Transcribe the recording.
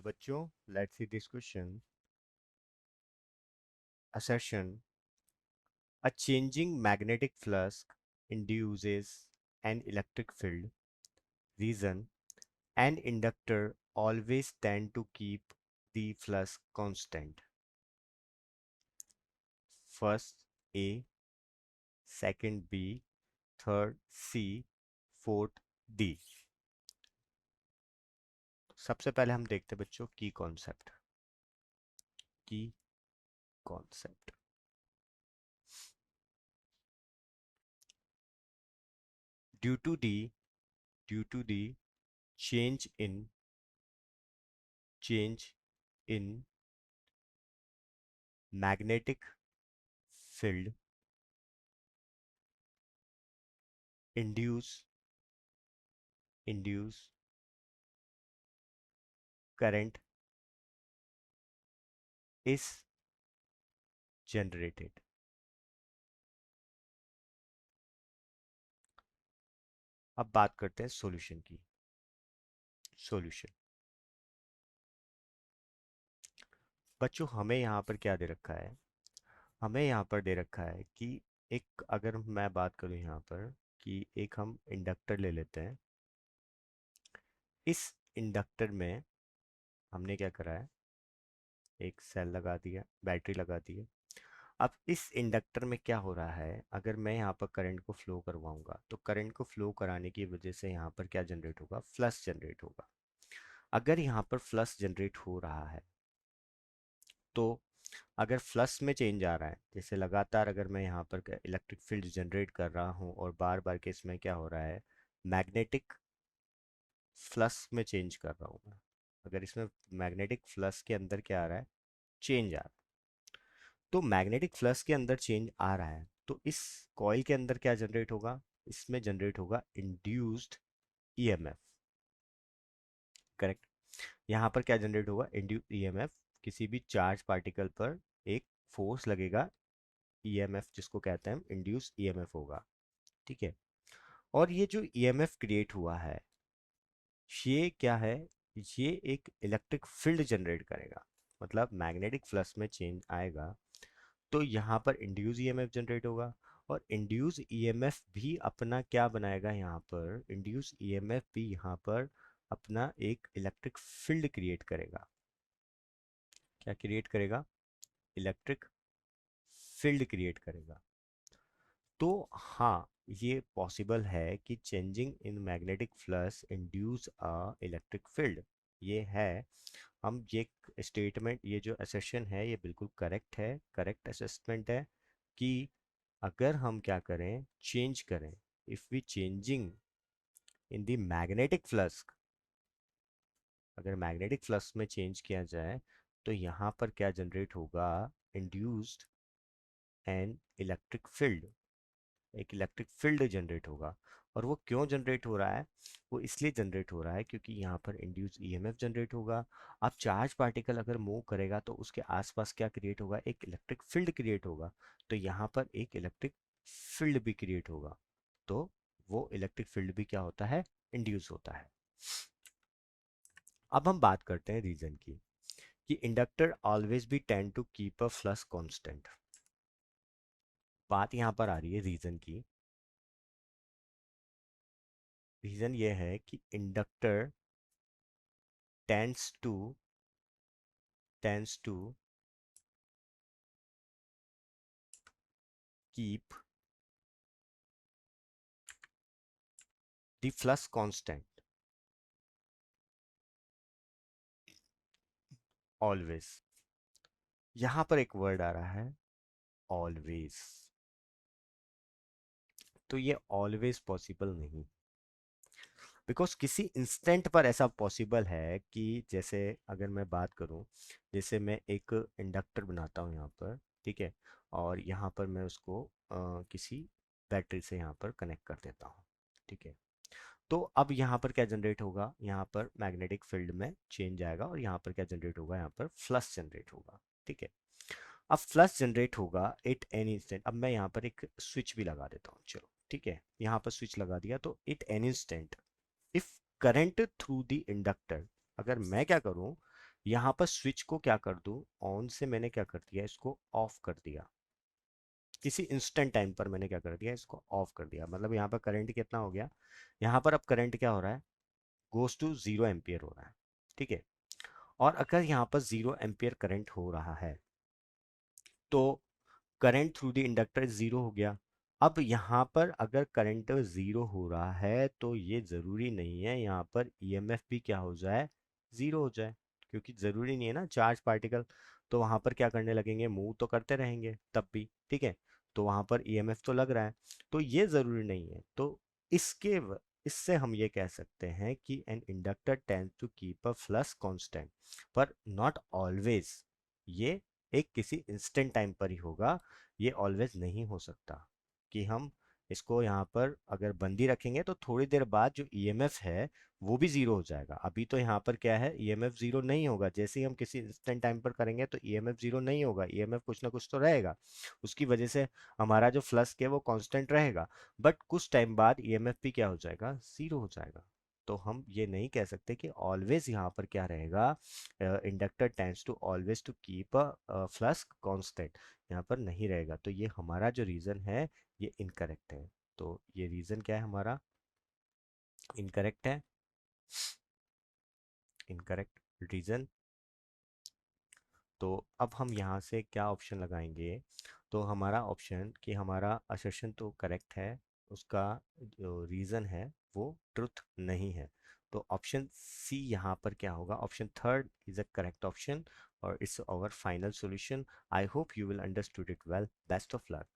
बच्चों, let's see this question. Assertion: a changing magnetic flux induces an electric field. Reason: an inductor always tend to keep the flux constant. First A, second B, third C, fourth D. सबसे पहले हम देखते हैं बच्चों की concept. due to the due to the change in magnetic field induce current is generated. अब बात करते हैं सॉल्यूशन की. सॉल्यूशन बच्चों, हमें यहाँ पर क्या दे रखा है? हमें यहाँ पर दे रखा है कि एक, अगर मैं बात करूँ यहाँ पर कि एक हम इंडक्टर ले लेते हैं. इस इंडक्टर में हमने क्या करा है? एक सेल लगा दिया, बैटरी लगा दी है. अब इस इंडक्टर में क्या हो रहा है? अगर मैं यहाँ पर करंट को फ्लो करवाऊंगा तो करंट को फ्लो कराने की वजह से यहाँ पर क्या जनरेट होगा? फ्लक्स जनरेट होगा. अगर यहाँ पर फ्लक्स जनरेट हो रहा है तो अगर फ्लक्स में चेंज आ रहा है, जैसे लगातार अगर मैं यहाँ पर इलेक्ट्रिक फील्ड जनरेट कर रहा हूँ और बार बार के इसमें क्या हो रहा है? मैग्नेटिक फ्लक्स में चेंज कर रहा हूँ मैं. अगर इसमें मैग्नेटिक फ्लक्स के अंदर क्या आ रहा है? चेंज आ रहा है. तो मैग्नेटिक फ्लक्स के अंदर चेंज आ रहा है तो इस कॉइल के अंदर क्या जनरेट होगा? इसमें जनरेट होगा इंड्यूस्ड ईएमएफ. करेक्ट. यहाँ पर क्या जनरेट होगा? Induced EMF. किसी भी चार्ज पार्टिकल पर एक फोर्स लगेगा, ईएमएफ जिसको कहते हैं, इंड्यूस ईएमएफ होगा. ठीक है. और ये जो ईएमएफ क्रिएट हुआ है, ये क्या है? ये एक इलेक्ट्रिक फील्ड जनरेट करेगा. मतलब मैग्नेटिक फ्लक्स में चेंज आएगा तो यहाँ पर इंड्यूस ईएमएफ जनरेट होगा. और इंड्यूस ईएमएफ भी अपना क्या बनाएगा? यहाँ पर इंड्यूस ईएमएफ भी यहाँ पर अपना एक इलेक्ट्रिक फील्ड क्रिएट करेगा. क्या क्रिएट करेगा? इलेक्ट्रिक फील्ड क्रिएट करेगा. तो हाँ, ये पॉसिबल है कि changing in magnetic flux induce a electric field. ये है. हम ये स्टेटमेंट, ये जो असेशन है, ये बिल्कुल करेक्ट है, करेक्ट असेसमेंट है कि अगर हम क्या करें? चेंज करें. If we changing in the magnetic flux, अगर मैग्नेटिक फ्लक्स में चेंज किया जाए तो यहाँ पर क्या जनरेट होगा? Induced an electric field. एक इलेक्ट्रिक फील्ड जनरेट होगा. और वो क्यों जनरेट हो रहा है? वो इसलिए जनरेट हो रहा है क्योंकि यहाँ पर इंड्यूस ईएमएफ जनरेट होगा. अब चार्ज पार्टिकल अगर मूव करेगा तो उसके आसपास क्या क्रिएट होगा? एक इलेक्ट्रिक फील्ड क्रिएट होगा. तो यहाँ पर एक इलेक्ट्रिक फील्ड भी क्रिएट होगा. तो वो इलेक्ट्रिक फील्ड भी क्या होता है? इंड्यूस होता है. अब हम बात करते हैं रीजन की, कि inductor always be tend to keep a flux constant. बात यहाँ पर आ रही है रीजन की. रीजन ये है कि inductor tends to keep the flux constant always. यहां पर एक वर्ड आ रहा है always. तो ये always पॉसिबल नहीं, बिकॉज किसी इंस्टेंट पर ऐसा पॉसिबल है कि जैसे अगर मैं बात करूं, जैसे मैं एक इंडक्टर बनाता हूं यहाँ पर. ठीक है. और यहाँ पर मैं उसको किसी बैटरी से यहाँ पर कनेक्ट कर देता हूँ. ठीक है. तो अब यहाँ पर क्या जनरेट होगा? यहाँ पर मैग्नेटिक फील्ड में चेंज आएगा और यहाँ पर क्या जनरेट होगा? यहाँ पर फ्लक्स जनरेट होगा. ठीक है. अब फ्लक्स जनरेट होगा एट एनी इंस्टेंट. अब मैं यहाँ पर एक स्विच भी लगा देता हूँ. चलो ठीक है, यहाँ पर स्विच लगा दिया तो at any instant if current through the inductor, अगर मैं क्या करूँ, यहाँ पर स्विच को क्या कर दूं, ऑन से मैंने क्या कर दिया, इसको ऑफ कर दिया। किसी इंस्टेंट टाइम पर मैंने क्या कर दिया, इसको ऑफ कर दिया। मतलब यहाँ पर करंट कितना हो गया, यहाँ पर अब करंट क्या हो रहा है, गोज टू 0 एम्पियर हो रहा है। ठीक है। और अगर यहाँ पर 0 एम्पियर करंट हो रहा है तो current through the inductor zero हो गया। अब यहाँ पर अगर करंट जीरो हो रहा है तो ये जरूरी नहीं है यहाँ पर ईएमएफ भी क्या हो जाए, जीरो हो जाए। क्योंकि जरूरी नहीं है ना, चार्ज पार्टिकल तो वहां पर क्या करने लगेंगे, मूव तो करते रहेंगे तब भी। ठीक है। तो वहां पर ईएमएफ तो लग रहा है, तो ये जरूरी नहीं है। तो इससे हम ये कह सकते हैं कि an inductor tends to keep a flux constant, पर नॉट ऑलवेज। ये एक किसी इंस्टेंट टाइम पर ही होगा, ये ऑलवेज नहीं हो सकता। कि हम इसको यहाँ पर अगर बंदी रखेंगे तो थोड़ी देर बाद जो ईएमएफ है वो भी जीरो हो जाएगा। अभी तो यहाँ पर क्या है, ईएमएफ जीरो नहीं होगा। जैसे ही हम किसी इंस्टेंट टाइम पर करेंगे तो ईएमएफ जीरो नहीं होगा, ईएमएफ कुछ ना कुछ तो रहेगा। उसकी वजह से हमारा जो फ्लक्स है वो कांस्टेंट रहेगा। बट कुछ टाइम बाद ईएमएफ भी क्या हो जाएगा, जीरो हो जाएगा। तो हम ये नहीं कह सकते कि ऑलवेज यहाँ पर क्या रहेगा, inductor tends to always to keep a flux constant, यहाँ पर नहीं रहेगा। तो ये हमारा जो रीजन है ये इनकरेक्ट है। तो ये रीजन क्या है हमारा, इनकरेक्ट है, इनकरेक्ट रीजन। तो अब हम यहाँ से क्या ऑप्शन लगाएंगे, तो हमारा ऑप्शन कि हमारा असर्शन तो करेक्ट है, उसका जो रीज़न है वो ट्रुथ नहीं है। तो ऑप्शन सी यहाँ पर क्या होगा, option third is a correct option और it's our final solution. I hope you will understood it well. Best of luck.